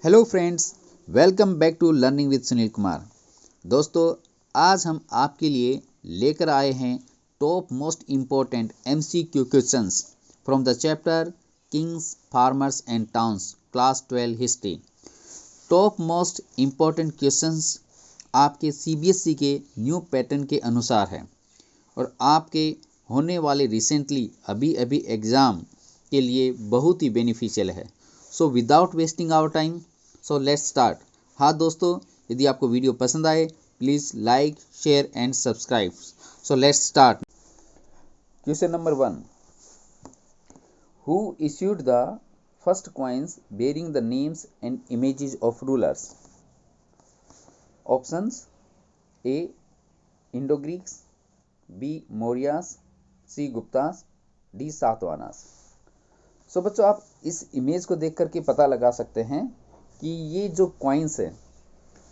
Hello friends, welcome back to learning with Sunil Kumar. दोस्तों, आज हम आपके लिए लेकर आए हैं top most important MCQ questions from the chapter kings, farmers and towns, class 12 हिस्ट्री। टॉप मोस्ट इम्पोर्टेंट क्वेश्चंस आपके CBSE के न्यू पैटर्न के अनुसार है और आपके होने वाले रिसेंटली अभी एग्ज़ाम के लिए बहुत ही बेनिफिशियल है। So without wasting our time, so let's start. हाँ दोस्तों, यदि आपको वीडियो पसंद आए please like, share and subscribe. So let's start. Question number 1, who issued the first coins bearing the names and images of rulers? Options: A Indo Greeks, B Mauryas, C Guptas, D Satavahanas. So बच्चों, आप इस image को देख करके पता लगा सकते हैं कि ये जो कॉइन्स है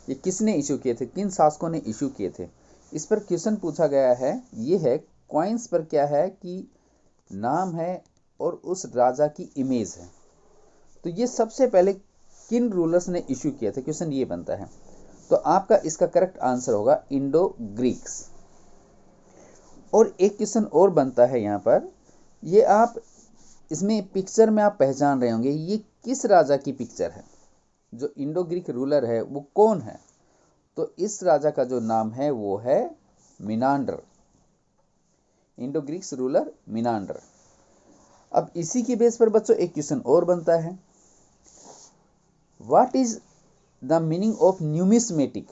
ये किसने इशू किए थे, किन शासकों ने इशू किए थे। इस पर क्वेश्चन पूछा गया है। ये है कॉइन्स पर क्या है कि नाम है और उस राजा की इमेज है। तो ये सबसे पहले किन रूलर्स ने इशू किए थे, क्वेश्चन ये बनता है। तो आपका इसका करेक्ट आंसर होगा इंडो ग्रीक्स। और एक क्वेश्चन और बनता है यहाँ पर, ये आप इसमें पिक्चर में आप पहचान रहे होंगे ये किस राजा की पिक्चर है। जो इंडो ग्रीक रूलर है वो कौन है? तो इस राजा का जो नाम है वो है Menander. Indo Greeks ruler Menander. अब इसी की बेस पर बच्चों एक क्वेश्चन और बनता है, what is the meaning of numismatic?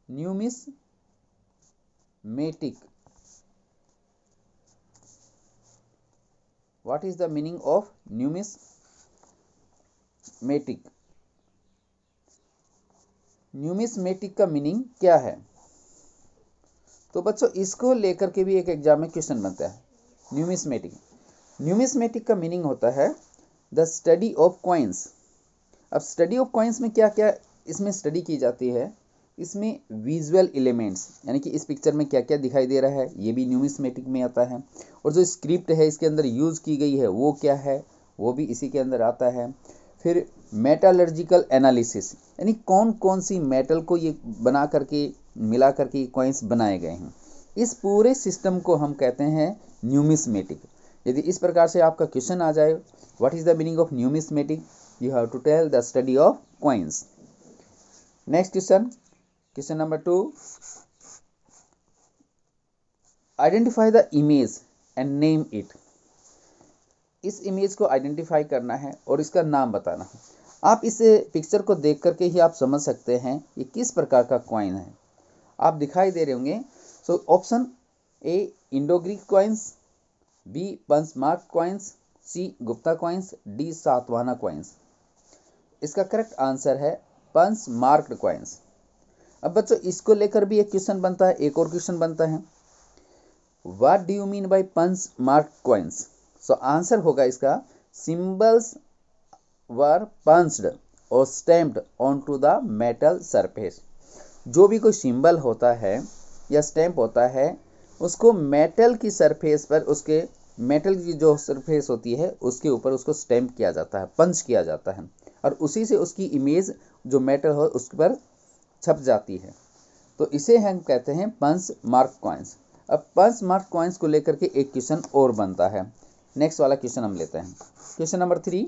Numismatic, what is the meaning of numismatic? Numismatic का मीनिंग क्या है? तो बच्चों इसको लेकर के भी एक एग्जाम में क्वेश्चन बनता है। न्यूमिस्मेटिक का मीनिंग होता है द स्टडी ऑफ कॉइन्स। अब स्टडी ऑफ कॉइन्स में क्या क्या इसमें स्टडी की जाती है? इसमें विजुअल एलिमेंट्स, यानी कि इस पिक्चर में क्या क्या दिखाई दे रहा है, ये भी न्यूमिस्मेटिक में आता है। और जो स्क्रिप्ट है इसके अंदर यूज़ की गई है वो क्या है, वो भी इसी के अंदर आता है। फिर मेटलर्जिकल एनालिसिस, यानी कौन कौन सी मेटल को ये बना करके मिला करके कॉइन्स बनाए गए हैं, इस पूरे सिस्टम को हम कहते हैं न्यूमिस्मेटिक। यदि इस प्रकार से आपका क्वेश्चन आ जाए, what is the meaning of numismatic, you have to tell the study of coins. Next question, question number 2, identify the image and name it. इस इमेज को आइडेंटिफाई करना है और इसका नाम बताना है। आप इस पिक्चर को देख करके ही आप समझ सकते हैं ये किस प्रकार का कॉइन है। आप दिखाई दे रहे होंगे। So option A Indo Greek coins, B punch mark coins, C Gupta coins, D Satavahana coins. इसका करेक्ट आंसर है पंचमार्क्ड कॉइन्स। अब बच्चों इसको लेकर भी एक क्वेश्चन बनता है, एक और क्वेश्चन बनता है, what do you mean by punch-marked coins? So answer होगा इसका, सिंबल्स वर पंच्ड और stamped onto the metal surface. जो भी कोई सिंबल होता है या स्टैम्प होता है उसको मेटल की सरफेस पर, उसके मेटल की जो सरफेस होती है उसके ऊपर उसको स्टैम्प किया जाता है, पंच किया जाता है, और उसी से उसकी इमेज जो मेटल हो उस पर छप जाती है। तो इसे हम कहते हैं पंच मार्क कॉइन्स। अब पंच मार्क कॉइन्स को लेकर के एक क्वेश्चन और बनता है। नेक्स्ट वाला क्वेश्चन हम लेते हैं, question number 3,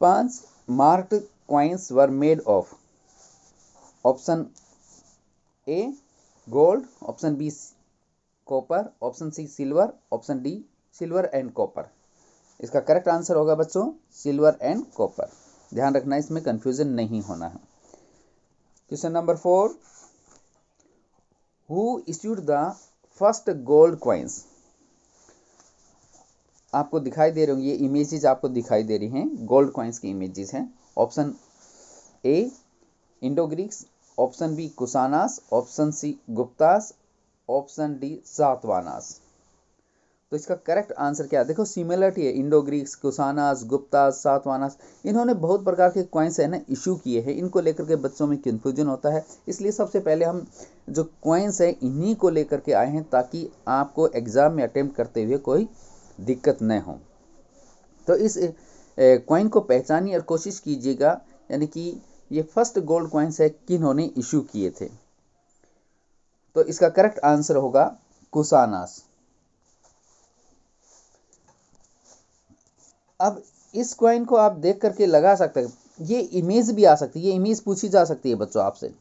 punch marked coins were made of. Option A gold, option B copper, option C silver, option D silver and copper. इसका करेक्ट आंसर होगा बच्चों सिल्वर एंड कॉपर। ध्यान रखना, इसमें कंफ्यूजन नहीं होना है। Question number 4, who issued the first gold coins? आपको दिखाई दे रही होंगी ये इमेजेस, आपको दिखाई दे रही हैं, गोल्ड कॉइन्स की इमेजेस हैं। Option A Indo Greeks, option B Kushanas, option C Guptas, option D Satavahanas. तो इसका करेक्ट आंसर क्या है? देखो सिमिलरिटी है, इंडो ग्रीक्स, कुशानास, गुप्तास, सातवाहनास, इन्होंने बहुत प्रकार के कॉइन्स है ना इशू किए हैं। इनको लेकर के बच्चों में कंफ्यूजन होता है, इसलिए सबसे पहले हम जो कॉइन्स है इन्हीं को लेकर के आए हैं ताकि आपको एग्जाम में अटेम्प्ट करते हुए कोई दिक्कत न हो। तो इस कॉइन को पहचानिए और कोशिश कीजिएगा, यानी कि ये फर्स्ट गोल्ड कॉइन्स है किन्होंने इशू किए थे। तो इसका करेक्ट आंसर होगा कुसानास। अब इस कॉइन को आप देख करके लगा सकते हैं, ये इमेज भी आ सकती है, ये इमेज पूछी जा सकती है बच्चों आपसे,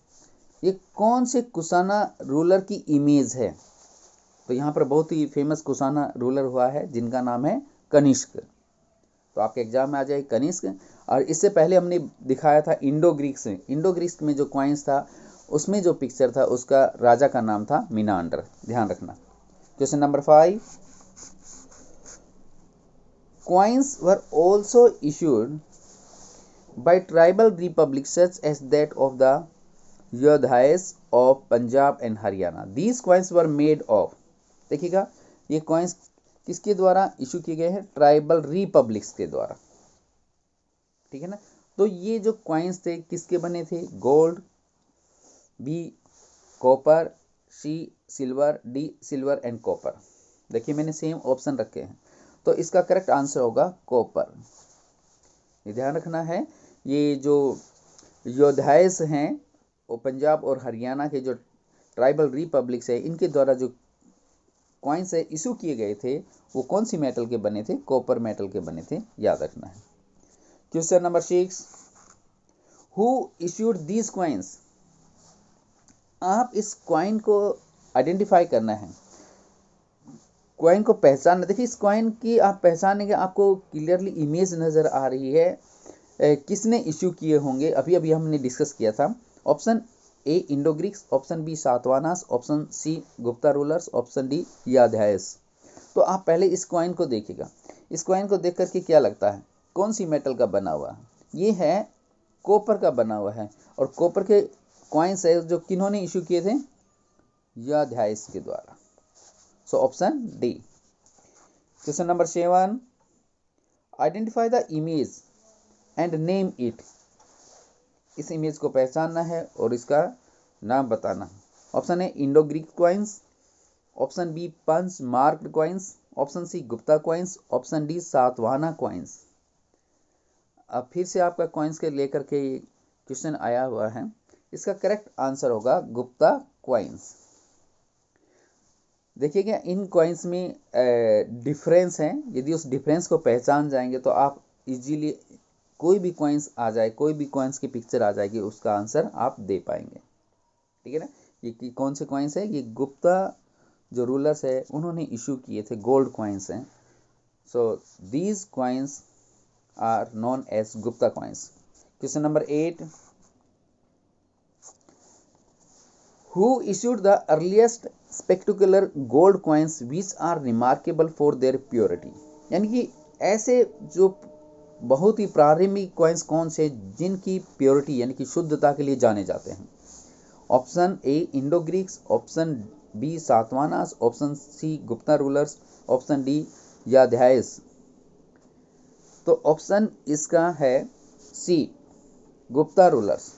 ये कौन से कुसाना रूलर की इमेज है। तो यहाँ पर बहुत ही फेमस कुसाना रूलर हुआ है जिनका नाम है कनिष्क। तो आपके एग्जाम में आ जाए कनिष्क। और इससे पहले हमने दिखाया था इंडो ग्रीक्स में, इंडो ग्रीक्स में जो कॉइन्स था उसमें जो पिक्चर था उसका राजा का नाम था मिनांडर, ध्यान रखना। Question number 5, coins were also issued by tribal republics such as that of the Yodhais of Punjab and Haryana. These coins were made of, देखिएगा ये coins किसके द्वारा इशू किए गए हैं, ट्राइबल रिपब्लिक्स के द्वारा, ठीक है ना। तो ये जो coins थे किसके बने थे, gold, B copper, C silver, D silver and copper. देखिए मैंने सेम ऑप्शन रखे हैं, तो इसका करेक्ट आंसर होगा कॉपर। ये ध्यान रखना है, ये जो योद्धाएस हैं वो पंजाब और हरियाणा के जो ट्राइबल रिपब्लिक्स है इनके द्वारा जो कॉइन्स है इशू किए गए थे वो कौन सी मेटल के बने थे, कॉपर मेटल के बने थे, याद रखना है। Question number 6, who issued these coins. आप इस कॉइन को आइडेंटिफाई करना है, कॉइन को पहचानना। देखिए इस कॉइन की आप पहचानेंगे, आपको क्लियरली इमेज नज़र आ रही है किसने इशू किए होंगे, अभी अभी हमने डिस्कस किया था। Option A Indo Greeks, option B Satavahanas, option C Gupta rulers, option D Yaudheyas. तो आप पहले इस कॉइन को देखिएगा, इस कॉइन को देख करके क्या लगता है कौन सी मेटल का बना हुआ है, ये है कॉपर का बना हुआ है। और कॉपर के कॉइन्स है जो किन्होंने इशू किए थे, याध्यायस के द्वारा। So option D. Question number 7, identify the image and name it. इस इमेज को पहचानना है और इसका नाम बताना है। Option A Indo Greek coins, option B punch marked coins, option C Gupta coins, option D Satavahana coins. अब फिर से आपका कॉइन्स के लेकर के क्वेश्चन आया हुआ है, इसका करेक्ट आंसर होगा गुप्ता कॉइन्स। देखिएगा इन कॉइन्स में डिफरेंस है, यदि उस डिफरेंस को पहचान जाएंगे तो आप इजीली कोई भी कॉइन्स आ जाए, कोई भी कॉइन्स की पिक्चर आ जाएगी, उसका आंसर आप दे पाएंगे, ठीक है ना। ये कौन से कॉइन्स है, ये गुप्ता जो रूलर्स है उन्होंने इशू किए थे, गोल्ड कॉइन्स हैं। So these coins are known as Gupta coins. Question number 8, who issued the earliest spectacular gold coins which are remarkable for their purity। यानी कि ऐसे जो बहुत ही प्रारंभिक कॉइन्स कौन से जिनकी प्योरिटी यानी कि शुद्धता के लिए जाने जाते हैं। Option A Indo Greeks, option B Satavahanas, option C Gupta rulers, option D Yaudheyas. तो ऑप्शन इसका है सी गुप्ता रूलर्स।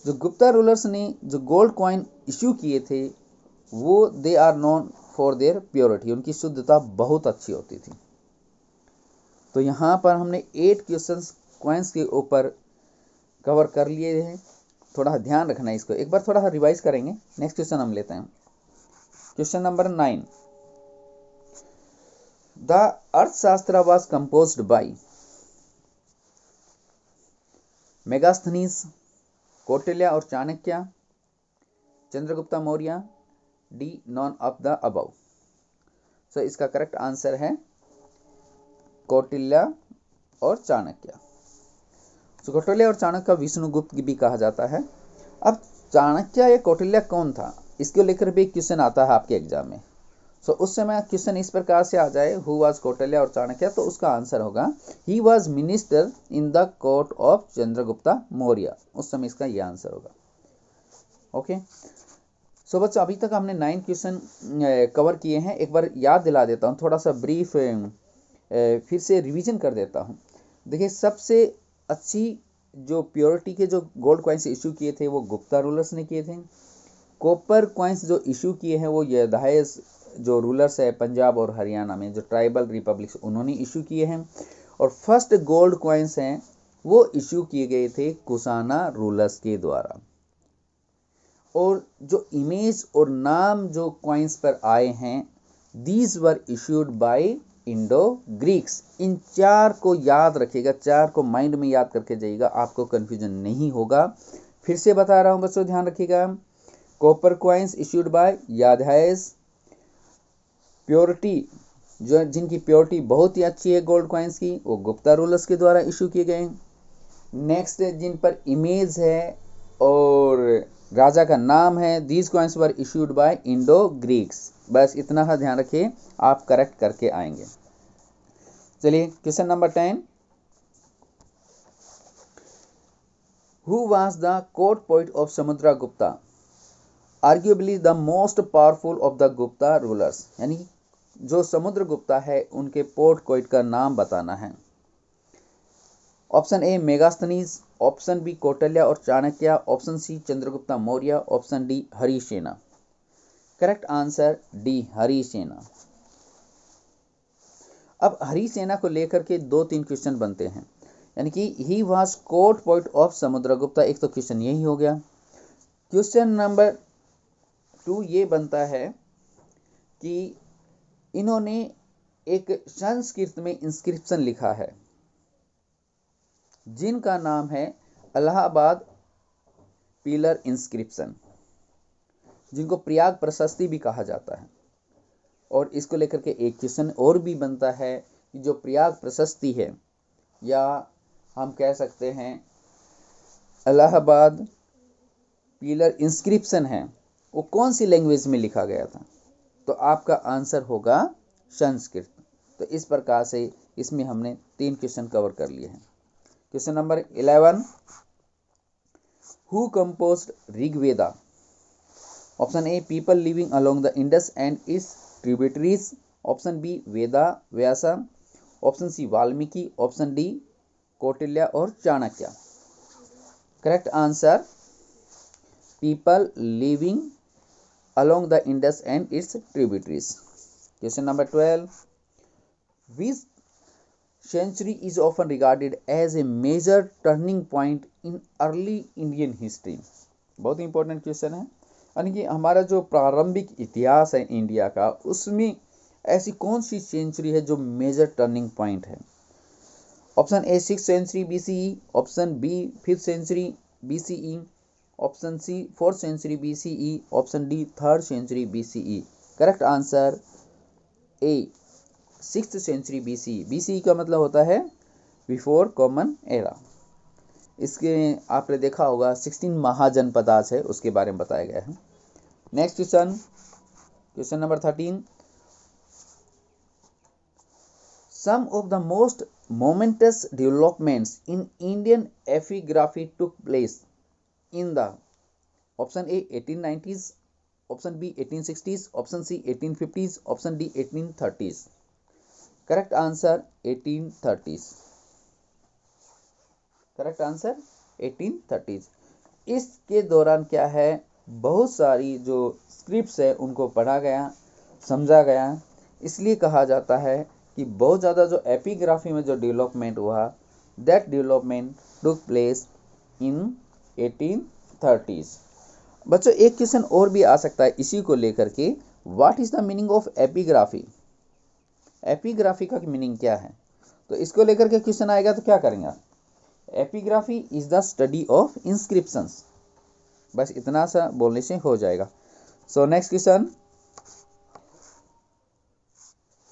जो गुप्ता रूलर्स ने जो गोल्ड कॉइन इशू किए थे वो they are known for their purity, उनकी शुद्धता बहुत अच्छी होती थी। तो यहाँ पर हमने 8 क्वेश्चंस कॉइन्स के ऊपर कवर कर लिए हैं, थोड़ा ध्यान रखना है इसको, एक बार थोड़ा रिवाइज करेंगे। नेक्स्ट क्वेश्चन हम लेते हैं, question number 9, the Arthashastra was composed by Megasthenes, Kautilya और Chanakya, Chandragupta Maurya, D none of the above. So इसका करेक्ट आंसर है कौटिल्य और चाणक्य। सो कौटिल्य और चाणक्य विष्णुगुप्त भी कहा जाता है। अब चाणक्य या कौटिल्य कौन था, इसको लेकर भी क्वेश्चन आता है आपके एग्जाम में। सो उस समय क्वेश्चन इस प्रकार से आ जाए, हु वाज कौटिल्य और चाणक्य, तो उसका आंसर होगा he was minister in the court of Chandragupta Maurya. उस समय इसका ये आंसर होगा। ओके सो बच्चों अभी तक हमने 9 क्वेश्चन कवर किए हैं। एक बार याद दिला देता हूँ, थोड़ा सा ब्रीफ फिर से रिवीजन कर देता हूँ। देखिए सबसे अच्छी जो प्योरिटी के जो गोल्ड कॉइन्स इशू किए थे वो गुप्ता रूलर्स ने किए थे। कॉपर कॉइन्स जो इशू किए हैं वो याध्यायस जो रूलर्स है पंजाब और हरियाणा में, जो ट्राइबल रिपब्लिक्स, उन्होंने इशू किए हैं। और फर्स्ट गोल्ड कॉइन्स हैं वो इशू किए गए थे कुशाना रूलर्स के द्वारा। और जो इमेज और नाम जो कॉइन्स पर आए हैं, these were issued by Indo Greeks. इन चार को याद रखिएगा, चार को माइंड में याद करके जाइएगा, आपको कंफ्यूजन नहीं होगा। फिर से बता रहा हूं बच्चों, ध्यान रखिएगा। Copper coins issued by Yaudheyas. Purity, जो जिनकी प्योरिटी बहुत ही अच्छी है गोल्ड कॉइन्स की, वो गुप्ता रूलर्स के द्वारा इशू किए गए। नेक्स्ट, जिन पर इमेज है और राजा का नाम है, these coins were issued by Indo Greeks. बस इतना सा ध्यान रखिए, आप करेक्ट करके आएंगे। चलिए question number 10, who was the court poet of Samudragupta, arguably the most powerful of the Gupta rulers. यानी जो समुद्रगुप्ता है उनके पोर्ट कोइट का नाम बताना है। Option A Megasthenes, option B Kautilya और Chanakya, option C Chandragupta Maurya, option D Harisena. Correct answer D Harisena. अब हरिसेना को लेकर के 2-3 क्वेश्चन बनते हैं, यानी कि he was court poet of Samudragupta, एक तो क्वेश्चन यही हो गया। क्वेश्चन नंबर 2 ये बनता है कि इन्होंने एक संस्कृत में इंस्क्रिप्शन लिखा है जिनका नाम है इलाहाबाद पिलर इंस्क्रिप्शन, जिनको प्रयाग प्रशस्ति भी कहा जाता है। और इसको लेकर के एक क्वेश्चन और भी बनता है कि जो प्रयाग प्रशस्ति है, या हम कह सकते हैं इलाहाबाद पिलर इंस्क्रिप्शन है, वो कौन सी लैंग्वेज में लिखा गया था? तो आपका आंसर होगा संस्कृत। तो इस प्रकार से इसमें हमने 3 क्वेश्चन कवर कर लिए हैं। Question number 11, who composed Rigveda? Option A people living along the Indus and its tributaries, option B Veda Vyasa, option C Valmiki, option D Kautilya और Chanakya. Correct answer people living along the Indus and its tributaries. Question number 12, which century is often regarded as a major turning point in early Indian history? बहुत important question है। यानी कि हमारा जो प्रारंभिक इतिहास है इंडिया का, उसमें ऐसी कौन सी सेंचुरी है जो मेजर टर्निंग पॉइंट है? Option A 6th century BCE, option B 5th century BCE, option C 4th century BCE, option D 3rd century BCE। Correct answer A 6th century BCE। BCE का मतलब होता है before common era. इसके आपने देखा होगा 16 महाजनपदास है, उसके बारे में बताया गया है। Next question, question number 13, some of the most momentous developments in Indian epigraphy took place in the, option A 1890s, option B 1860s, option C 1850s, option D 1830s। Correct answer 1830s। Correct answer 1830s। इसके दौरान क्या है, बहुत सारी जो scripts है उनको पढ़ा गया, समझा गया। इसलिए कहा जाता है कि बहुत ज़्यादा जो एपिग्राफी में जो डेवलपमेंट हुआ, that development took place in 1830s। बच्चों एक क्वेश्चन और भी आ सकता है इसी को लेकर के, what is the meaning of epigraphy? Epigraphy का मीनिंग क्या है? तो इसको लेकर के क्वेश्चन आएगा तो क्या करेंगे आप? Epigraphy is the study of inscriptions. बस इतना सा बोलने से हो जाएगा। So next question,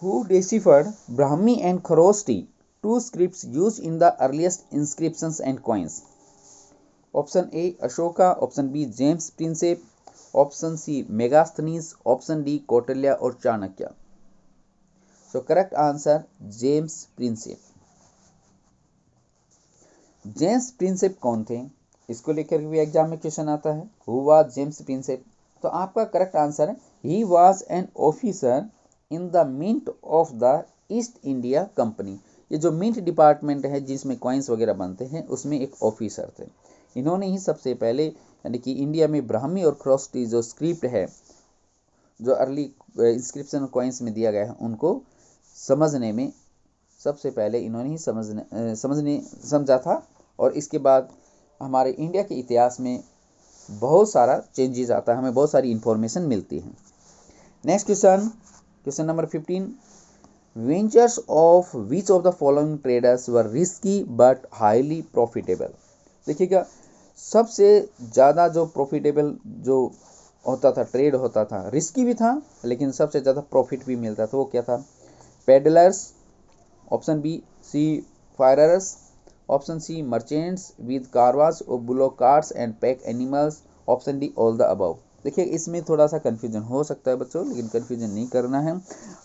who deciphered Brahmi and Kharosthi, two scripts used in the earliest inscriptions and coins? Option A Ashoka, option B James Prinsep, option C Megasthenes, option D Kautilya और Chanakya. So correct answer James Prinsep. James Prinsep कौन थे? इसको लेकर भी exam में question आता है, who was James Prinsep? तो आपका करेक्ट आंसर है he was an officer in the mint of the East India Company. ये जो मिंट डिपार्टमेंट है जिसमें कॉइन्स वगैरह बनते हैं, उसमें एक ऑफिसर थे। इन्होंने ही सबसे पहले यानी कि इंडिया में ब्राह्मी और खरोष्टी जो स्क्रिप्ट है, जो अर्ली इंस्क्रिप्शन कॉइन्स में दिया गया है, उनको समझने में सबसे पहले इन्होंने ही समझा था, और इसके बाद हमारे इंडिया के इतिहास में बहुत सारा चेंजेस आता है, हमें बहुत सारी इंफॉर्मेशन मिलती है। Next question number 15, ventures of which of the following traders were risky but highly profitable. देखिएगा, सबसे ज़्यादा जो प्रॉफिटेबल जो होता था, ट्रेड होता था, रिस्की भी था लेकिन सबसे ज़्यादा प्रॉफिट भी मिलता था, वो क्या था? Peddlers, option B seafarers, option C merchants with caravans और bullock carts and pack animals, option D all the above. देखिए, इसमें थोड़ा सा कंफ्यूजन हो सकता है बच्चों, लेकिन कंफ्यूजन नहीं करना है।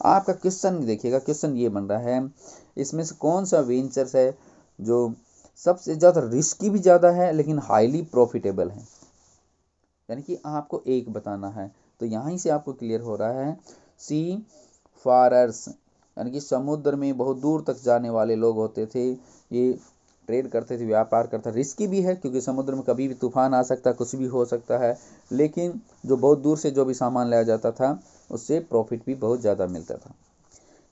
आपका क्वेश्चन देखिएगा, क्वेश्चन ये बन रहा है, इसमें से कौन सा वेंचर्स है जो सबसे ज़्यादा रिस्की भी ज़्यादा है लेकिन हाईली प्रॉफिटेबल है, यानी कि आपको एक बताना है। तो यहाँ से आपको क्लियर हो रहा है सी फारर्स, यानी कि समुद्र में बहुत दूर तक जाने वाले लोग होते थे, ये ट्रेड करते थे, व्यापार करते। रिस्की भी है क्योंकि समुद्र में कभी भी तूफान आ सकता है, कुछ भी हो सकता है, लेकिन जो बहुत दूर से जो भी सामान लाया जाता था उससे प्रॉफिट भी बहुत ज़्यादा मिलता था।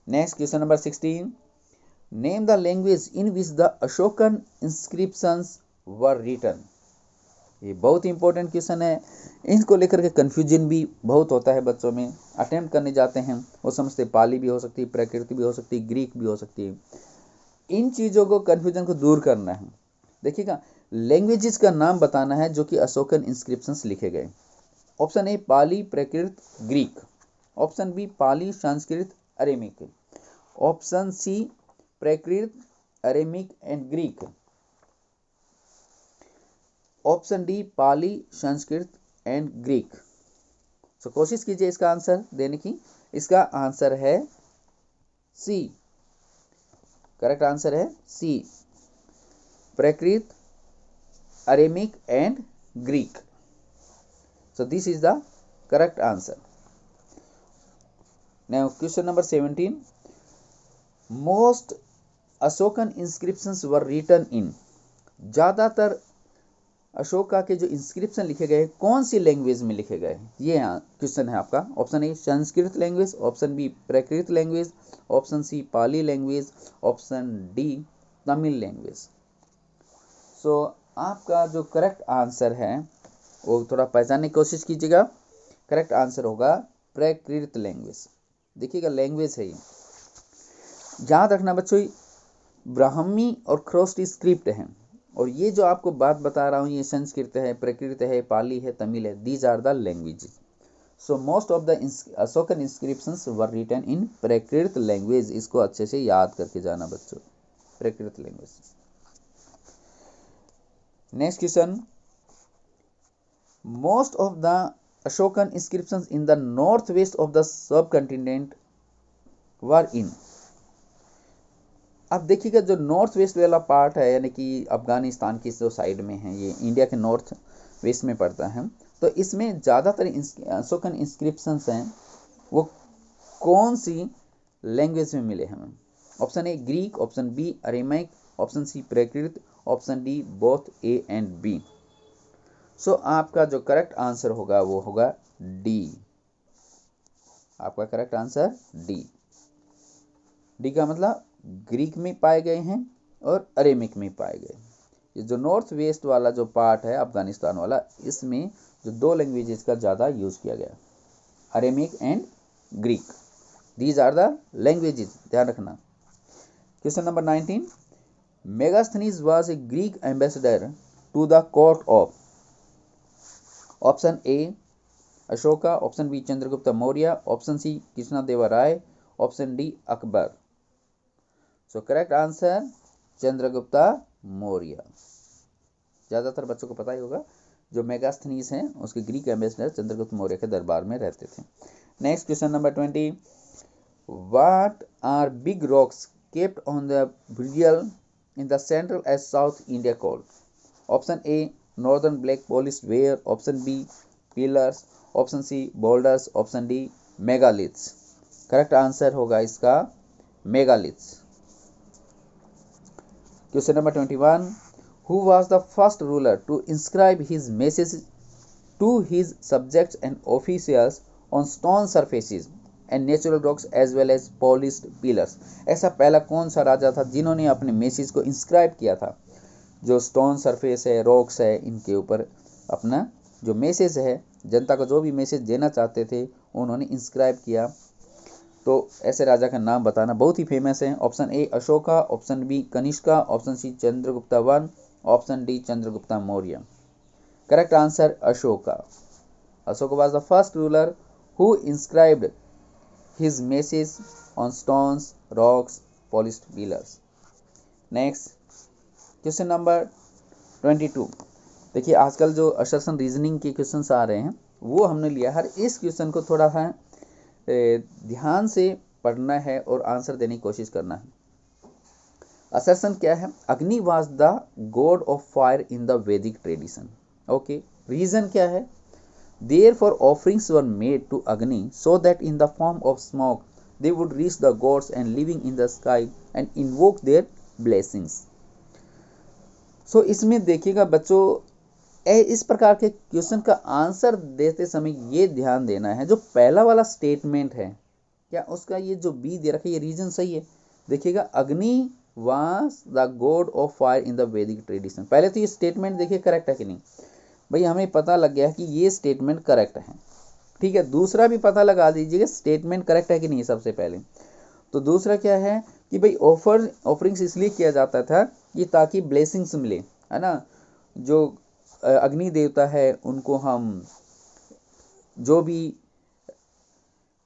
Next question number 16, name the language in which the Ashokan inscriptions were written. ये बहुत इंपॉर्टेंट क्वेश्चन है, इनको लेकर के कन्फ्यूजन भी बहुत होता है बच्चों में, अटेम्प्ट करने जाते हैं वो समझते पाली भी हो सकती है, प्राकृत भी हो सकती है, ग्रीक भी हो सकती है। इन चीज़ों को, कन्फ्यूजन को दूर करना है। देखिएगा, लैंग्वेजेस का नाम बताना है जो कि अशोकन इंस्क्रिप्शंस लिखे गए। Option A Pali, Prakrit, Greek, option B Pali, Sanskrit, Aramaic, option C Prakrit, Aramaic and Greek, option D Pali, Sanskrit and Greek. So कोशिश कीजिए इसका आंसर देने की। इसका आंसर है सी, करेक्ट आंसर है C, Prakrit, Aramaic and Greek. So this is the correct answer. Now question number 17, most Ashokan inscriptions were written in. ज़्यादातर अशोका के जो इंस्क्रिप्शन लिखे गए कौन सी लैंग्वेज में लिखे गए, ये क्वेश्चन है आपका। Option A Sanskrit language, option B Prakrit language, option C Pali language, option D Tamil language. So आपका जो करेक्ट आंसर है वो थोड़ा पहचानने की कोशिश कीजिएगा। करेक्ट आंसर होगा प्राकृत लैंग्वेज। देखिएगा, लैंग्वेज है ये, याद रखना बच्चों, ब्राह्मी और ख्रोष्टी स्क्रिप्ट है, और ये जो आपको बात बता रहा हूँ ये संस्कृत है, प्राकृत है, पाली है, तमिल है, these are the languages. So most of the Ashokan inscriptions were written in Prakrit language. इसको अच्छे से याद करके जाना बच्चों, Prakrit language. Next question, most of the Ashokan inscriptions in the north west of the subcontinent were in. अब देखिएगा, जो नॉर्थ वेस्ट वाला पार्ट है, यानी कि अफगानिस्तान की जो साइड में है, ये इंडिया के नॉर्थ वेस्ट में पड़ता है, तो इसमें ज़्यादातर अशोकन इंस्क्रिप्शंस हैं वो कौन सी लैंग्वेज में मिले हमें? Option A Greek, option B Aramaic, option C Prakrit, option D both A and B. So आपका जो करेक्ट आंसर होगा वो होगा डी। आपका करेक्ट आंसर डी। डी का मतलब ग्रीक में पाए गए हैं और अरेमिक में पाए गए। ये जो नॉर्थ वेस्ट वाला जो पार्ट है अफगानिस्तान वाला, इसमें जो दो लैंग्वेजेस का ज़्यादा यूज़ किया गया, Aramaic and Greek, these are the languages, ध्यान रखना। Question number 19, Megasthenes was a Greek ambassador to the court of. Option A Ashoka, option B Chandragupta Maurya, option C Krishnadevaraya, option D Akbar. So correct answer Chandragupta Maurya. ज़्यादातर बच्चों को पता ही होगा, जो मेगास्थनीज हैं उसके ग्रीक एम्बेसडर चंद्रगुप्त मौर्य के दरबार में रहते थे। Next question number 20, what are big rocks kept on the burial in the central and south India called? Option A northern black polish ware, option B pillars, option C boulders, option D megaliths. Correct answer होगा इसका megaliths. Question number 21, who was the first ruler to inscribe his messages to his subjects and officials on stone surfaces? And natural rocks as well as polished pillars. ऐसा पहला कौन सा राजा था जिन्होंने अपने message को इंस्क्राइब किया था, जो स्टोन सरफेस है, रॉक्स है, इनके ऊपर अपना जो मैसेज है, जनता को जो भी मैसेज देना चाहते थे उन्होंने इंस्क्राइब किया। तो ऐसे राजा का नाम बताना, बहुत ही फेमस है। Option A Ashoka, option B Kanishka, option C Chandragupta one, option D Chandragupta Maurya. Correct answer Ashoka. Ashoka was the first ruler who inscribed his message on stones, rocks, polished pillars. Next, question number 22. देखिए आजकल जो असर्शन रीजनिंग के questions आ रहे हैं वो हमने लिया है। इस क्वेश्चन को थोड़ा सा ध्यान से पढ़ना है और आंसर देने की कोशिश करना है। असर्शन क्या है? अग्नि was the God of fire in the वैदिक ट्रेडिशन। ओके, रीजन क्या है? Therefore offerings were made to Agni so that in the form of smoke they would reach the gods and living in the sky and invoke their blessings. So इसमें देखिएगा बच्चों, इस प्रकार के question का answer देते समय ये ध्यान देना है, जो पहला वाला स्टेटमेंट है क्या उसका ये जो बी दे रखा है ये रीजन सही है। देखिएगा अग्नि was the God of fire in the वैदिक ट्रेडिशन। पहले तो ये स्टेटमेंट देखिए करेक्ट है कि नहीं, भाई हमें पता लग गया कि ये स्टेटमेंट करेक्ट है। ठीक है, दूसरा भी पता लगा दीजिएगा स्टेटमेंट करेक्ट है कि नहीं। सबसे पहले तो दूसरा क्या है कि भाई ऑफरिंग्स इसलिए किया जाता था कि ताकि ब्लेसिंग्स मिले, है ना। जो अग्नि देवता है उनको हम जो भी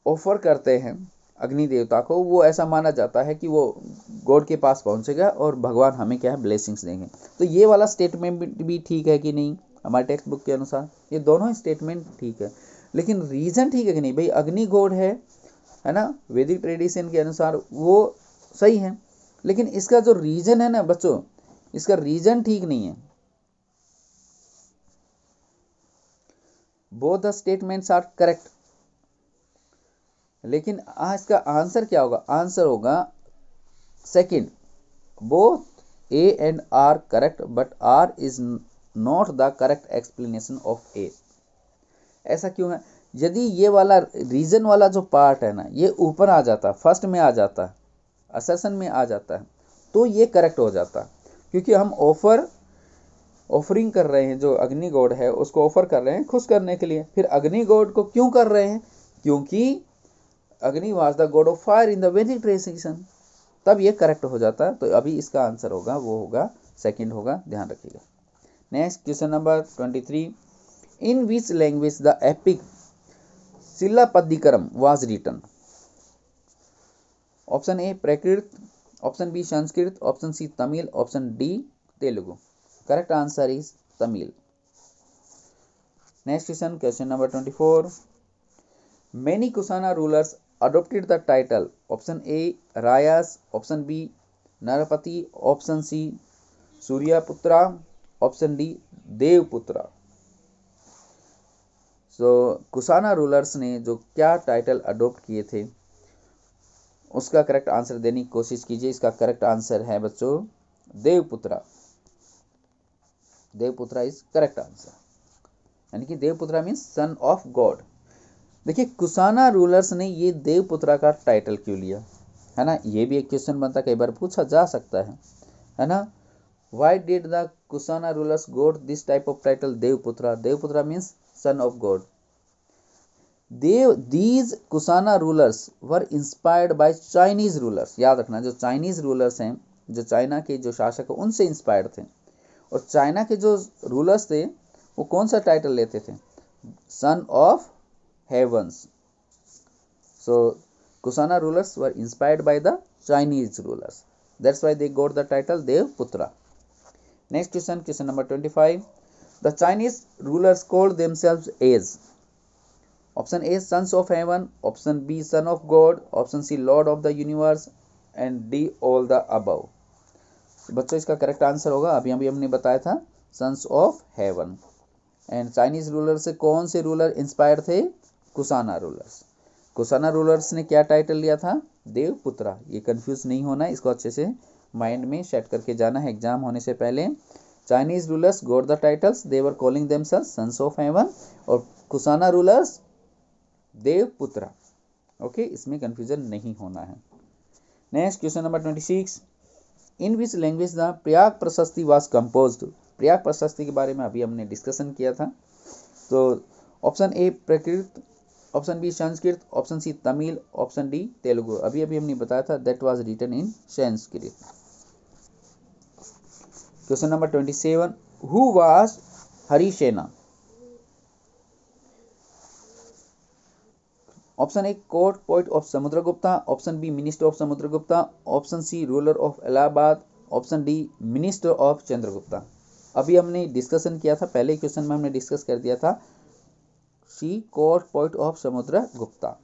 ऑफर करते हैं अग्नि देवता को, वो ऐसा माना जाता है कि वो गॉड के पास पहुंचेगा और भगवान हमें क्या है ब्लेसिंग्स देंगे। तो ये वाला स्टेटमेंट भी ठीक है कि नहीं हमारे टेक्स्ट बुक के अनुसार? ये दोनों ही स्टेटमेंट ठीक है, लेकिन रीजन ठीक है कि नहीं? भाई अग्नि गॉड है ना, वैदिक ट्रेडिशन के अनुसार वो सही है, लेकिन इसका जो रीजन है ना बच्चों, इसका रीजन ठीक नहीं है। Both the statements are correct, लेकिन इसका आंसर क्या होगा? आंसर होगा second, both A and R correct but R is not the correct explanation of A. ऐसा क्यों है? यदि ये वाला रीजन वाला जो पार्ट है ना ये ऊपर आ जाता, फर्स्ट में आ जाता, असर्शन में आ जाता है, तो ये करेक्ट हो जाता, क्योंकि हम ऑफरिंग कर रहे हैं, जो अग्नि गॉड है उसको ऑफर कर रहे हैं खुश करने के लिए। फिर अग्नि गॉड को क्यों कर रहे हैं? क्योंकि अग्नि was the God of fire in the वैदिक ट्रेडिशन, तब ये करेक्ट हो जाता है। तो अभी इसका आंसर होगा वो होगा सेकंड होगा, ध्यान रखिएगा। Next question number 23, in which language the epic Silappatikaram was written? Option A Prakrit, option B Sanskrit, option C Tamil, option D Telugu. Correct answer is Tamil. Next question, question number 24, many Kushana rulers adopted the title. Option A Rayas, option B Narapati, option C Suryaputra, option D Devaputra. So Kushana rulers ने जो क्या title adopt किए थे उसका correct answer देने की कोशिश कीजिए। इसका करेक्ट आंसर है बच्चों देवपुत्रा। देवपुत्रा इज करेक्ट आंसर, यानी कि देवपुत्रा मीन्स सन ऑफ गॉड। देखिए कुशाना रूलर्स ने ये देवपुत्रा का टाइटल क्यों लिया, है ना, ये भी एक क्वेश्चन बनता, कई बार पूछा जा सकता है ना। Why did the Kushana rulers got this type of title Devaputra? Devaputra means son of God. These Kushana rulers were inspired by Chinese rulers. याद रखना, जो चाइनीज रूलर्स हैं, जो चाइना के जो शासक हैं उनसे इंस्पायर्ड थे, और चाइना के जो रूलर्स थे वो कौन सा टाइटल लेते थे? Son of heavens. So Kusana rulers were inspired by the Chinese rulers. That's why they got the title Devputra. Next question, question number 25. The Chinese rulers called themselves as? Option A sons of heaven, option B son of God, option C lord of the universe, and D all the above. बच्चों इसका correct answer होगा, अभी हमने बताया था sons of heaven. And Chinese ruler से कौन से रूलर इंस्पायर थे? कुशाना रूलर्स। कुशाना रूलर्स ने क्या टाइटल लिया था? देवपुत्रा। ये कंफ्यूज नहीं होना, इसको अच्छे से माइंड में सेट करके जाना है एग्जाम होने से पहले। Chinese rulers got the titles, they were calling themselves sons of heaven, और कुशाना रूलर्स देवपुत्रा। ओके, इसमें कंफ्यूजन नहीं होना है। Next question number 26, in which language the Prayag Prashasti was composed. Prayag प्रशस्ति के बारे में अभी हमने डिस्कशन किया था। तो option A Prakrit, option B Sanskrit, option C Tamil, option D Telugu. अभी अभी हमने बताया था that was written in Sanskrit. Question number 27, who was Harisena. Option A court poet of Samudragupta, option B minister of Samudragupta, option C ruler of Allahabad, option D minister of Chandragupta. अभी हमने discussion किया था, पहले क्वेश्चन में हमने डिस्कस कर दिया था सी court poet of Samudragupta.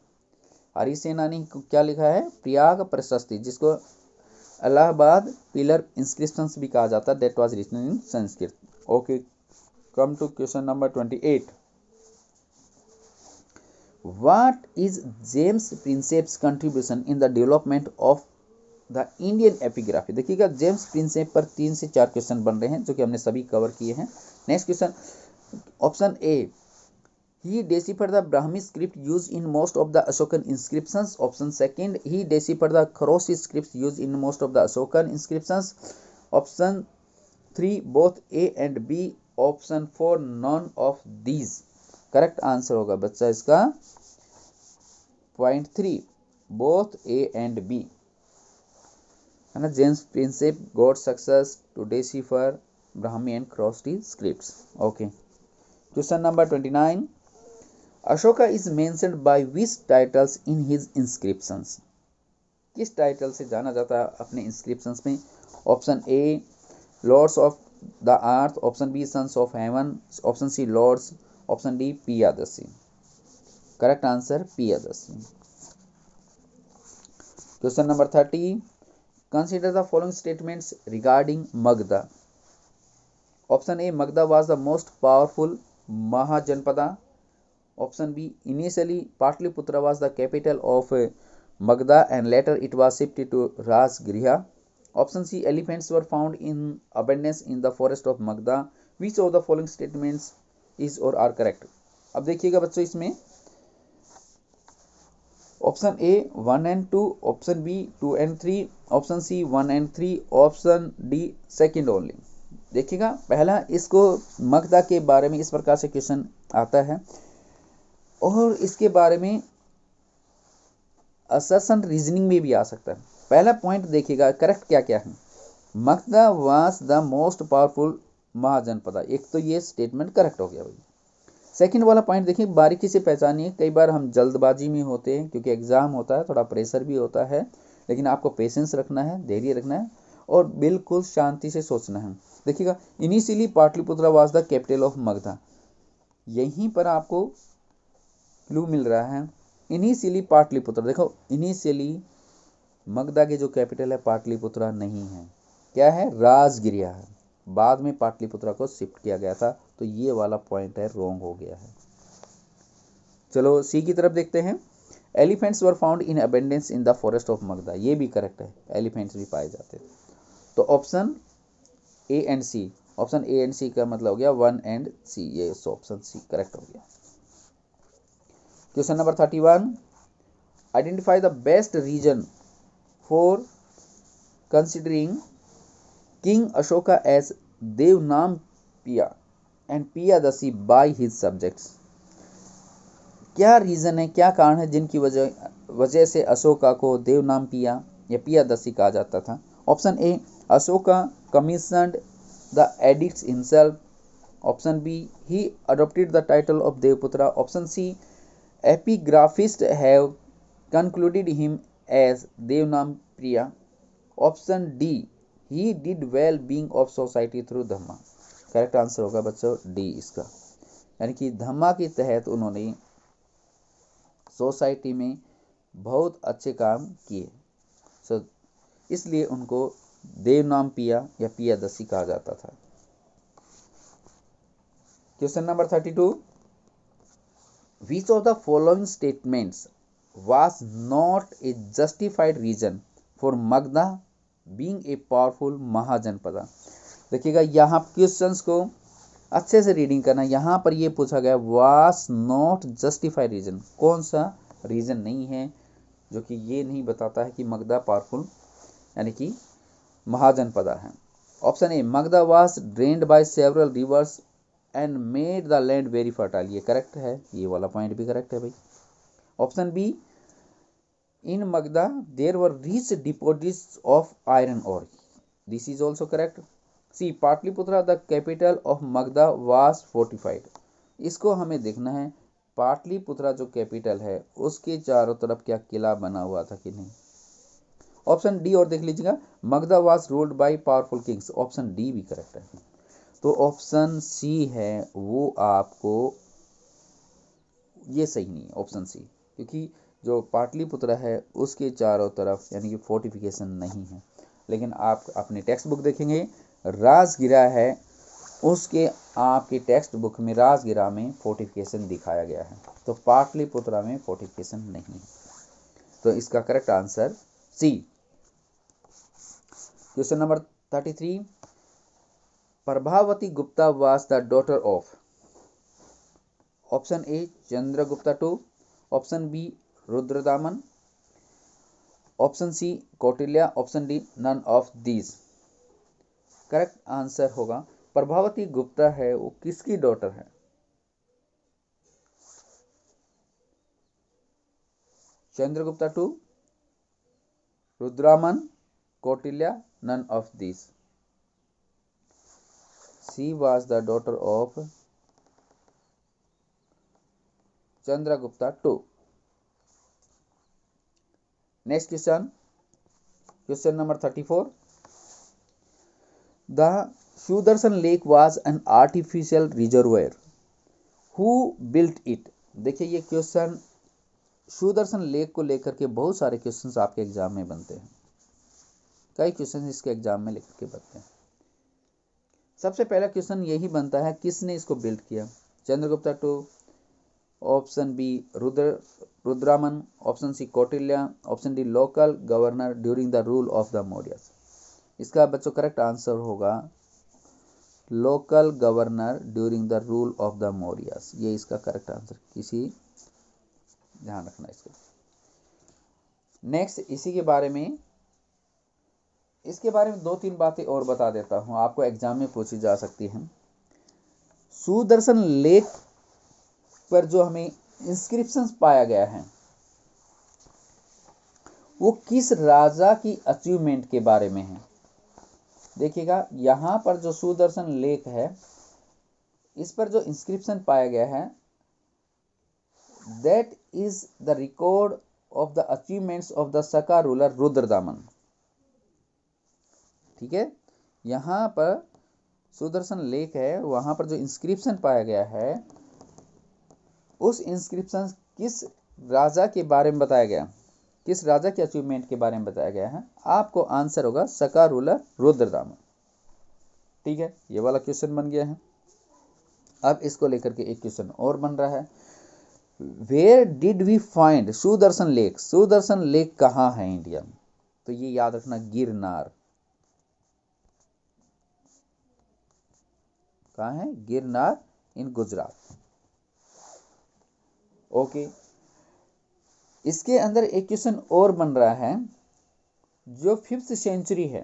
Harisena ने क्या लिखा है, प्रयाग प्रशस्ति, जिसको इलाहाबाद पिलर इंस्क्रिप्शंस भी कहा जाता है, that was written in Sanskrit. Okay, come to question number 28, What is James Princeps contribution in the development of the Indian epigraphy। देखिएगा जेम्स प्रिंसेप पर 3 से 4 क्वेश्चन बन रहे हैं जो कि हमने सभी कवर किए हैं। Next question, option A, he deciphered the Brahmi script used in most of the Ashokan inscriptions. Option second, he deciphered the Kharosthi scripts used in most of the Ashokan inscriptions. Option 3, both A and B. Option 4, none of these। Correct answer होगा बच्चा इसका point 3, both A and B, है ना। James Prinsep got success to decipher Brahmi and Kharosthi scripts. Okay, question number 29, Ashoka is mentioned by which titles in his inscriptions. किस title से जाना जाता है अपने इंस्क्रिप्शंस में। Option A lords of the earth, option B sons of heaven, option C lords, option D Piyadasi. Correct answer Piyadasi. Question number 30, consider the following statements regarding Magadha. Option A Magadha was the most powerful Mahajanapada, option B initially Pataliputra was the capital of Magadha and later it was shifted to Rajagriha, option C elephants were found in abundance in the forest of Magadha, which of the following statements is or are correct. अब देखिएगा बच्चों, इसमें option A 1 and 2, option B 2 and 3, option C 1 and 3, option D second only. देखिएगा पहला, इसको मगधा के बारे में इस प्रकार से क्वेश्चन आता है और इसके बारे में असर्शन रीजनिंग में भी आ सकता है। पहला पॉइंट देखिएगा करेक्ट क्या क्या है, Magadha was the most powerful Mahajanapada, एक तो ये स्टेटमेंट करेक्ट हो गया भाई। सेकंड वाला पॉइंट देखिए, बारीकी से पहचानिए। कई बार हम जल्दबाजी में होते हैं क्योंकि एग्जाम होता है, थोड़ा प्रेशर भी होता है, लेकिन आपको पेशेंस रखना है, धैर्य रखना है और बिल्कुल शांति से सोचना है। देखिएगा initially Pataliputra was the capital of Magadha, यहीं पर आपको क्लू मिल रहा है। इनिशियली पाटलिपुत्र, देखो इनिशियली मगधा के जो कैपिटल है पाटलिपुत्र नहीं है, क्या है, राजगृह है। बाद में पाटलिपुत्र को शिफ्ट किया गया था, तो ये वाला पॉइंट है रॉन्ग हो गया है। चलो सी की तरफ देखते हैं, elephants were found in abundance in the forest of Magadha, ये भी करेक्ट है, एलिफेंट्स भी पाए जाते हैं। तो option A and C, option A and C का मतलब हो गया 1 एंड सी, ये ऑप्शन सी करेक्ट हो गया। Question number 31, identify the best reason for considering king Ashoka as Devanampiya and Piyadasi by his subjects. क्या रीजन है, क्या कारण है जिनकी वजह से अशोका को देवनामपिया या पियादसी कहा जाता था। Option A Ashoka commissioned the edicts himself, option B he adopted the title of Devaputra, option C epigraphist have concluded him as Devanampriya, option D he did well being of society through Dhamma. Correct answer होगा बच्चों D इसका, यानी कि धम्मा के तहत उन्होंने society में बहुत अच्छे काम किए, सो इसलिए उनको देवनामपिया या पियादसी कहा जाता था। Question number 32, which of the following statements was not a justified reason for Magadha being a powerful Mahajanapada. देखिएगा यहाँ क्वेश्चंस को अच्छे से रीडिंग करना। यहाँ पर ये पूछा गया वाज नॉट जस्टिफाइड रीजन, कौन सा रीजन नहीं है जो कि ये नहीं बताता है कि मगधा पावरफुल यानी कि महाजनपदा है। Option A, Magadha was drained by several rivers and made the land very fertile, ये करेक्ट है, ये वाला पॉइंट भी करेक्ट है भाई। Option B, in Magadha there were rich deposits of iron ore, this is also correct. C, Pataliputra the capital of Magadha was fortified, इसको हमें देखना है पाटलिपुत्रा जो कैपिटल है उसके चारों तरफ क्या किला बना हुआ था कि नहीं। ऑप्शन डी और देख लीजिएगा, Magadha was ruled by powerful Kings, option D भी करेक्ट है। तो ऑप्शन सी है वो आपको, ये सही नहीं है ऑप्शन सी, क्योंकि जो पाटलिपुत्र है उसके चारों तरफ यानी कि फोर्टिफिकेशन नहीं है। लेकिन आप अपने टेक्स्ट बुक देखेंगे, राजगिरा है, उसके आपके टेक्स्ट बुक में राजगिरा में फोर्टिफिकेशन दिखाया गया है, तो पाटलिपुत्रा में फोर्टिफिकेशन नहीं है। तो इसका correct answer C. Question number 33, Prabhavati Gupta was the daughter of, option A Chandragupta two, option B Rudradaman, option C Kautilya, option D none of these. Correct answer होगा प्रभावती गुप्ता है वो किसकी डॉटर है? Chandragupta two, Rudraman, Kautilya, none of these. C was the daughter of Chandragupta two. Next question, question number 34, the Sudarshan lake was an artificial reservoir, who built it. देखिए ये question Sudarshan lake को लेकर के बहुत सारे क्वेश्चंस आपके एग्जाम में बनते हैं, कई क्वेश्चन इसके एग्जाम में लेकर के बनते हैं। सबसे पहला क्वेश्चन यही बनता है किसने इसको बिल्ड किया, Chandragupta two, option B Rudraman, option C Kautilya, option D local governor during the rule of the Mauryas. इसका बच्चों करेक्ट आंसर होगा local governor during the rule of the Mauryas, ये इसका करेक्ट आंसर, किसी ध्यान रखना इसको। नेक्स्ट इसी के बारे में, इसके बारे में 2-3 बातें और बता देता हूं, आपको एग्जाम में पूछी जा सकती हैं। सुदर्शन लेक पर जो हमें इंस्क्रिप्शंस पाया गया है वो किस राजा की अचीवमेंट के बारे में है। देखिएगा यहां पर जो सुदर्शन लेक है इस पर जो इंस्क्रिप्शन पाया गया है that is the record of the achievements of the सका रूलर रुद्रदामन। ठीक है, यहां पर सुदर्शन लेक है, वहां पर जो इंस्क्रिप्शन पाया गया है उस इंस्क्रिप्शन किस राजा के बारे में बताया गया, किस राजा के अचीवमेंट के बारे में बताया गया है, आपको आंसर होगा सका रूलर रुद्रदामन। ठीक है, ये वाला क्वेश्चन बन गया है। अब इसको लेकर के एक क्वेश्चन और बन रहा है, where did we find Sudarshan lake, Sudarshan lake कहां है इंडिया में, तो ये याद रखना गिरनार, कहां है, गिरनार इन गुजरात। ओके, इसके अंदर एक क्वेश्चन और बन रहा है, जो 5th सेंचुरी है,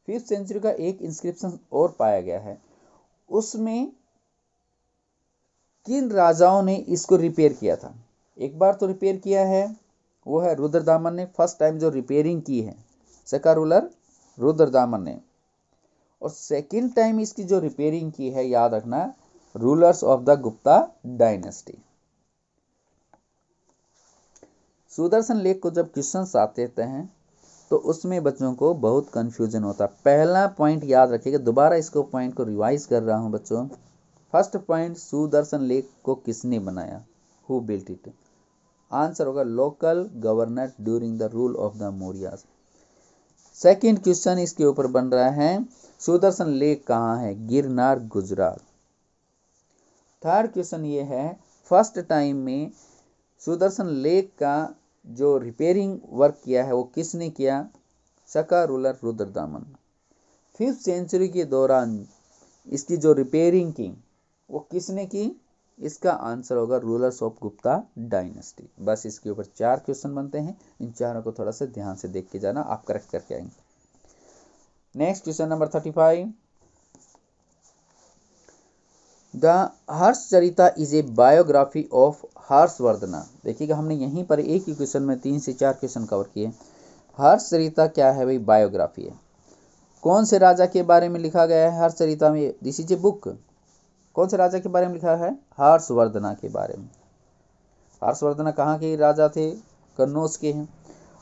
5th सेंचुरी का एक इंस्क्रिप्शन और पाया गया है, उसमें किन राजाओं ने इसको रिपेयर किया था। एक बार तो रिपेयर किया है, वो है रुद्रदामन ने, फर्स्ट टाइम जो रिपेयरिंग की है सका रूलर रुद्रदामन ने, और सेकंड टाइम इसकी जो रिपेयरिंग की है याद रखना rulers of the Gupta dynasty. Sudarshan lake को जब क्वेश्चंस आते हैं तो उसमें बच्चों को बहुत कंफ्यूजन होता है। पहला पॉइंट याद रखिएगा, दोबारा इसको पॉइंट को रिवाइज कर रहा हूं बच्चों। फर्स्ट पॉइंट, सुदर्शन लेक को किसने बनाया, हु बिल्ट इट, आंसर होगा local governor during the rule of the Mauryas. Second question इसके ऊपर बन रहा है, सुदर्शन लेक कहां है, गिरनार गुजरात। थर्ड क्वेश्चन ये है, फर्स्ट टाइम में सुदर्शन लेक का जो रिपेयरिंग वर्क किया है वो किसने किया, सका रूलर रुद्रदामन। 5th सेंचुरी के दौरान इसकी जो रिपेयरिंग की वो किसने की, इसका आंसर होगा रूलर्स ऑफ गुप्ता डायनेस्टी। बस इसके ऊपर 4 क्वेश्चन बनते हैं, इन चारों को थोड़ा सा ध्यान से देख के जाना, आप करेक्ट करके आएंगे। Next question number 35, the Harshacharita is a biography of Harshavardhana. देखिएगा हमने यहीं पर एक ही क्वेश्चन में 3 से 4 क्वेश्चन कवर किए। हर्षचरिता क्या है भाई? बायोग्राफी है। कौन से राजा के बारे में लिखा गया है हर्षचरिता में? This is a book. कौन से राजा के बारे में लिखा है? हर्षवर्धना के बारे में। हर्षवर्धना कहाँ के राजा थे? कन्नौज के हैं।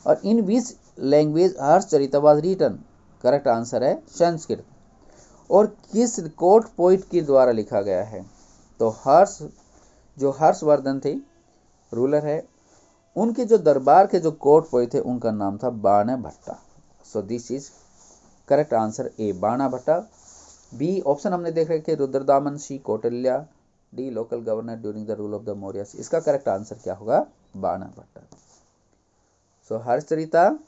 और in which language Harshacharita was written? Correct answer है संस्कृत। और किस कोर्ट पोइट के द्वारा लिखा गया है? तो जो हर्षवर्धन थे, रूलर है, उनके जो दरबार के जो कोर्ट पोइट थे उनका नाम था Banabhatta. So this is correct answer A, Banabhatta. B option हमने देख रखे Rudradaman, C Kautilya, D local governor during the rule of the Mauryas. इसका करेक्ट आंसर क्या होगा? Banabhatta. So Harshacharita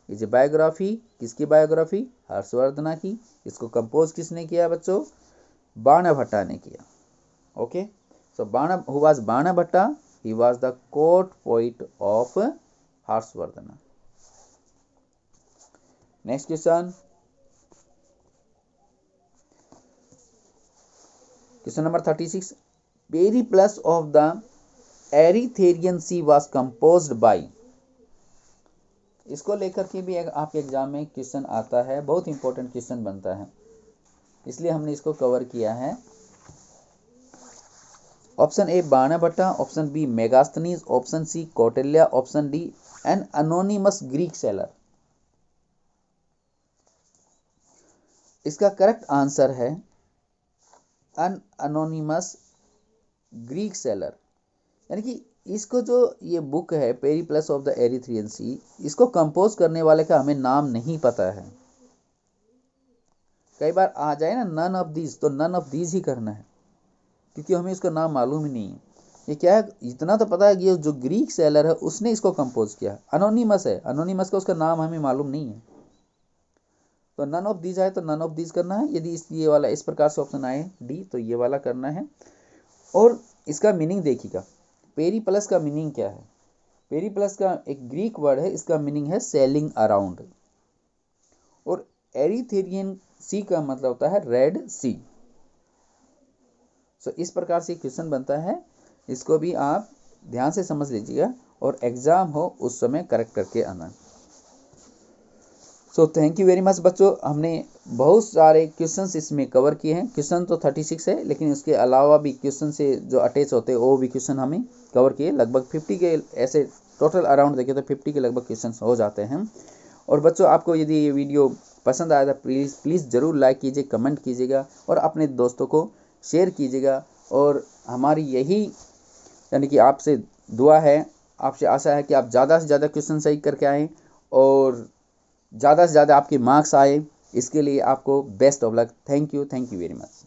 is a biography. किसकी बायोग्राफी? हर्षवर्धना की। इसको कंपोज किसने किया बच्चों? बाणभट्टा ने किया। Okay, so who was Banabhatta? He was the court poet of Harshavardhana. Next question, question number 36, Periplus of the Erythraean Sea was composed by. इसको लेकर के भी आपके एग्जाम में क्वेश्चन आता है, बहुत इंपॉर्टेंट क्वेश्चन बनता है, इसलिए हमने इसको कवर किया है। Option A Banabhatta, option B Megasthenes, option C Kautilya, option D an anonymous Greek sailor. इसका करेक्ट आंसर है एन अनोनिमस ग्रीक सेलर। यानी कि इसको जो ये बुक है Periplus of the Erythraean Sea, इसको कंपोज करने वाले का हमें नाम नहीं पता है। कई बार आ जाए ना नन ऑफ दीज, तो नन ऑफ दीज ही करना है, क्योंकि हमें इसका नाम मालूम ही नहीं है। ये क्या है? इतना तो पता है कि जो ग्रीक सेलर है उसने इसको कंपोज किया। अनोनिमस है, अनोनिमस का उसका नाम हमें मालूम नहीं है। तो नन ऑफ दीज आए तो नन ऑफ दीज करना है। यदि ये वाला इस प्रकार से ऑप्शन आए डी, तो ये वाला करना है। और इसका मीनिंग देखिएगा, पेरिप्लस का मीनिंग क्या है? पेरिप्लस का एक ग्रीक वर्ड है, इसका मीनिंग है सेलिंग अराउंड। और एरिथ्रेरियन सी का मतलब होता है रेड सी। सो इस प्रकार से क्वेश्चन बनता है, इसको भी आप ध्यान से समझ लीजिएगा और एग्जाम हो उस समय करेक्ट करके आना। So thank you very much बच्चों, हमने बहुत सारे क्वेश्चंस इसमें कवर किए हैं। क्वेश्चन तो 36 है, लेकिन उसके अलावा भी क्वेश्चन से जो अटैच होते हैं वो भी क्वेश्चन हमें कवर किए। लगभग 50 के ऐसे टोटल अराउंड देखें तो 50 के लगभग क्वेश्चन हो जाते हैं। और बच्चों आपको यदि ये वीडियो पसंद आया तो प्लीज़ ज़रूर लाइक कीजिए, कमेंट कीजिएगा और अपने दोस्तों को शेयर कीजिएगा। और हमारी यही यानी कि आपसे दुआ है, आपसे आशा है कि आप ज़्यादा से ज़्यादा क्वेश्चन सही करके आएँ और ज़्यादा से ज़्यादा आपके मार्क्स आए। इसके लिए आपको best of luck. Thank you very much.